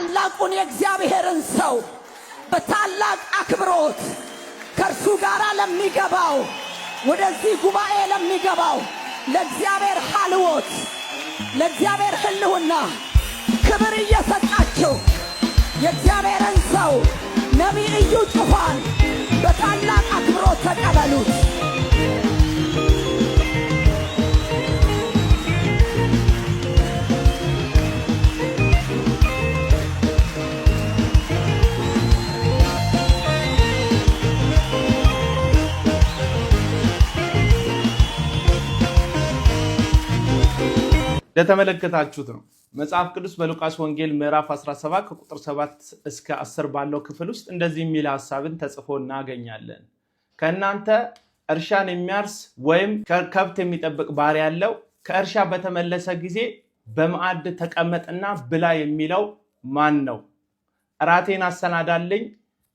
ታላቁን የእግዚአብሔርን ሰው በታላቅ አክብሮት ከእርሱ ጋር ለሚገባው ወደዚህ ጉባኤ ለሚገባው ለእግዚአብሔር ሐልዎት ለእግዚአብሔር ህልውና ክብር እየሰጣችሁ የእግዚአብሔርን ሰው ነቢይ እዩ ጩፋን በታላቅ አክብሮት ተቀበሉት። ለተመለከታችሁት ነው መጽሐፍ ቅዱስ በሉቃስ ወንጌል ምዕራፍ 17 ከቁጥር 7 እስከ 10 ባለው ክፍል ውስጥ እንደዚህ የሚል ሐሳብን ተጽፎ እናገኛለን። ከእናንተ እርሻን የሚያርስ ወይም ከብት የሚጠብቅ ባሪያ ያለው ከእርሻ በተመለሰ ጊዜ በማዕድ ተቀመጥና ብላ የሚለው ማን ነው? እራቴን አሰናዳልኝ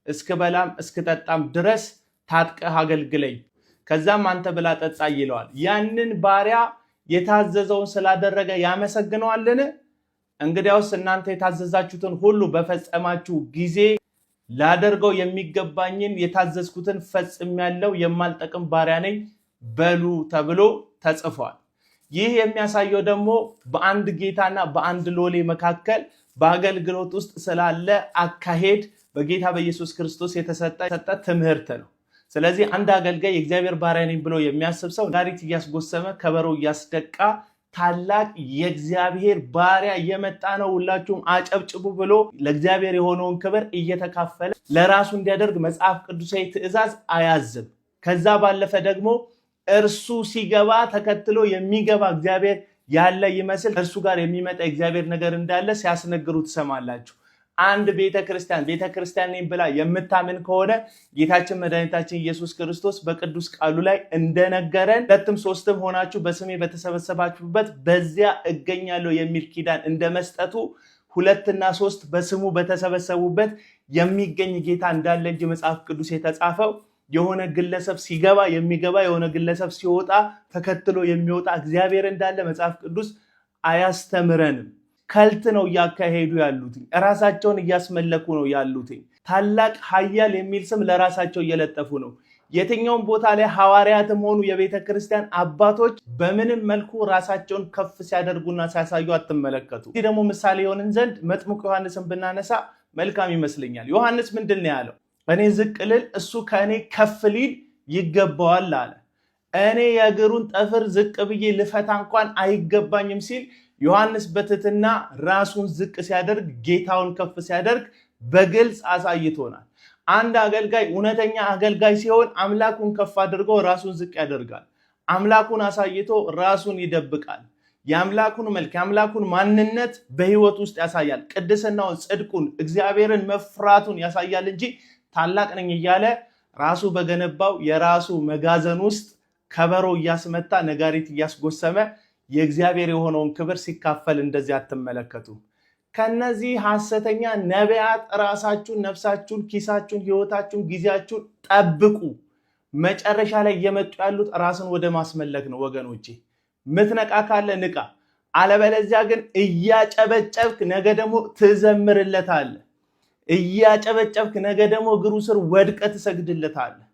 እስክበላም እስክጠጣም ድረስ ታጥቀህ አገልግለኝ፣ ከዛም አንተ ብላ ጠጣ ይለዋል። ያንን ባሪያ የታዘዘውን ስላደረገ ያመሰግነዋልን? እንግዲያውስ እናንተ የታዘዛችሁትን ሁሉ በፈጸማችሁ ጊዜ ላደርገው የሚገባኝን የታዘዝኩትን ፈጽሜያለሁ፣ የማልጠቅም ባሪያ ነኝ በሉ ተብሎ ተጽፏል። ይህ የሚያሳየው ደግሞ በአንድ ጌታና በአንድ ሎሌ መካከል በአገልግሎት ውስጥ ስላለ አካሄድ በጌታ በኢየሱስ ክርስቶስ የተሰጠ ትምህርት ነው። ስለዚህ አንድ አገልጋይ የእግዚአብሔር ባሪያ ነኝ ብሎ የሚያስብ ሰው ነጋሪት እያስጎሰመ ከበሮ እያስደቃ ታላቅ የእግዚአብሔር ባሪያ እየመጣ ነው ሁላችሁም አጨብጭቡ ብሎ ለእግዚአብሔር የሆነውን ክብር እየተካፈለ ለራሱ እንዲያደርግ መጽሐፍ ቅዱሳዊ ትእዛዝ አያዝም። ከዛ ባለፈ ደግሞ እርሱ ሲገባ ተከትሎ የሚገባ እግዚአብሔር ያለ ይመስል እርሱ ጋር የሚመጣ እግዚአብሔር ነገር እንዳለ ሲያስነግሩ ትሰማላችሁ። አንድ ቤተክርስቲያን ነኝ ብላ የምታምን ከሆነ ጌታችን መድኃኒታችን ኢየሱስ ክርስቶስ በቅዱስ ቃሉ ላይ እንደነገረን 2ም 3ም ሆናችሁ በስሜ በተሰበሰባችሁበት በዚያ እገኛለሁ የሚል ኪዳን እንደመስጠቱ 2 እና 3 በስሙ በተሰበሰቡበት የሚገኝ ጌታ እንዳለ እንጂ መጽሐፍ ቅዱስ የተጻፈው የሆነ ግለሰብ ሲገባ የሚገባ የሆነ ግለሰብ ሲወጣ ተከትሎ የሚወጣ እግዚአብሔር እንዳለ መጽሐፍ ቅዱስ አያስተምረንም። ከልት ነው እያካሄዱ ያሉት፣ ራሳቸውን እያስመለኩ ነው ያሉት። ታላቅ ኃያል የሚል ስም ለራሳቸው እየለጠፉ ነው። የትኛውም ቦታ ላይ ሐዋርያትም ሆኑ የቤተ ክርስቲያን አባቶች በምንም መልኩ ራሳቸውን ከፍ ሲያደርጉና ሲያሳዩ አትመለከቱ። እዚህ ደግሞ ምሳሌ የሆንን ዘንድ መጥምቁ ዮሐንስን ብናነሳ መልካም ይመስለኛል። ዮሐንስ ምንድን ነው ያለው? እኔ ዝቅ ልል እሱ ከእኔ ከፍ ሊል ይገባዋል አለ። እኔ የእግሩን ጠፍር ዝቅ ብዬ ልፈታ እንኳን አይገባኝም ሲል ዮሐንስ በትህትና ራሱን ዝቅ ሲያደርግ ጌታውን ከፍ ሲያደርግ በግልጽ አሳይቶናል። አንድ አገልጋይ እውነተኛ አገልጋይ ሲሆን አምላኩን ከፍ አድርጎ ራሱን ዝቅ ያደርጋል። አምላኩን አሳይቶ ራሱን ይደብቃል። የአምላኩን መልክ የአምላኩን ማንነት በህይወት ውስጥ ያሳያል። ቅድስናውን፣ ጽድቁን፣ እግዚአብሔርን መፍራቱን ያሳያል እንጂ ታላቅ ነኝ እያለ ራሱ በገነባው የራሱ መጋዘን ውስጥ ከበሮ እያስመታ ነጋሪት እያስጎሰመ የእግዚአብሔር የሆነውን ክብር ሲካፈል እንደዚህ አትመለከቱ። ከነዚህ ሐሰተኛ ነቢያት ራሳችሁን፣ ነፍሳችሁን፣ ኪሳችሁን፣ ህይወታችሁን፣ ጊዜያችሁን ጠብቁ። መጨረሻ ላይ እየመጡ ያሉት ራስን ወደ ማስመለክ ነው ወገኖቼ። ምትነቃ ካለ ንቃ፣ አለበለዚያ ግን እያጨበጨብክ ነገ ደግሞ ትዘምርለታለህ። እያጨበጨብክ ነገ ደግሞ እግሩ ስር ወድቀህ ትሰግድለታለህ።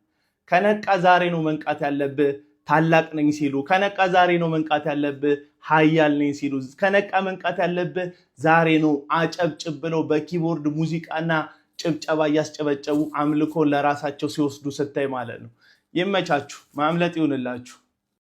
ከነቃ ዛሬ ነው መንቃት ያለብህ። ታላቅ ነኝ ሲሉ ከነቃ ዛሬ ነው መንቃት ያለብህ። ኃያል ነኝ ሲሉ ከነቃ መንቃት ያለብህ ዛሬ ነው። አጨብጭብ ብለው በኪቦርድ ሙዚቃና ጭብጨባ እያስጨበጨቡ አምልኮ ለራሳቸው ሲወስዱ ስታይ ማለት ነው። ይመቻችሁ፣ ማምለጥ ይሁንላችሁ።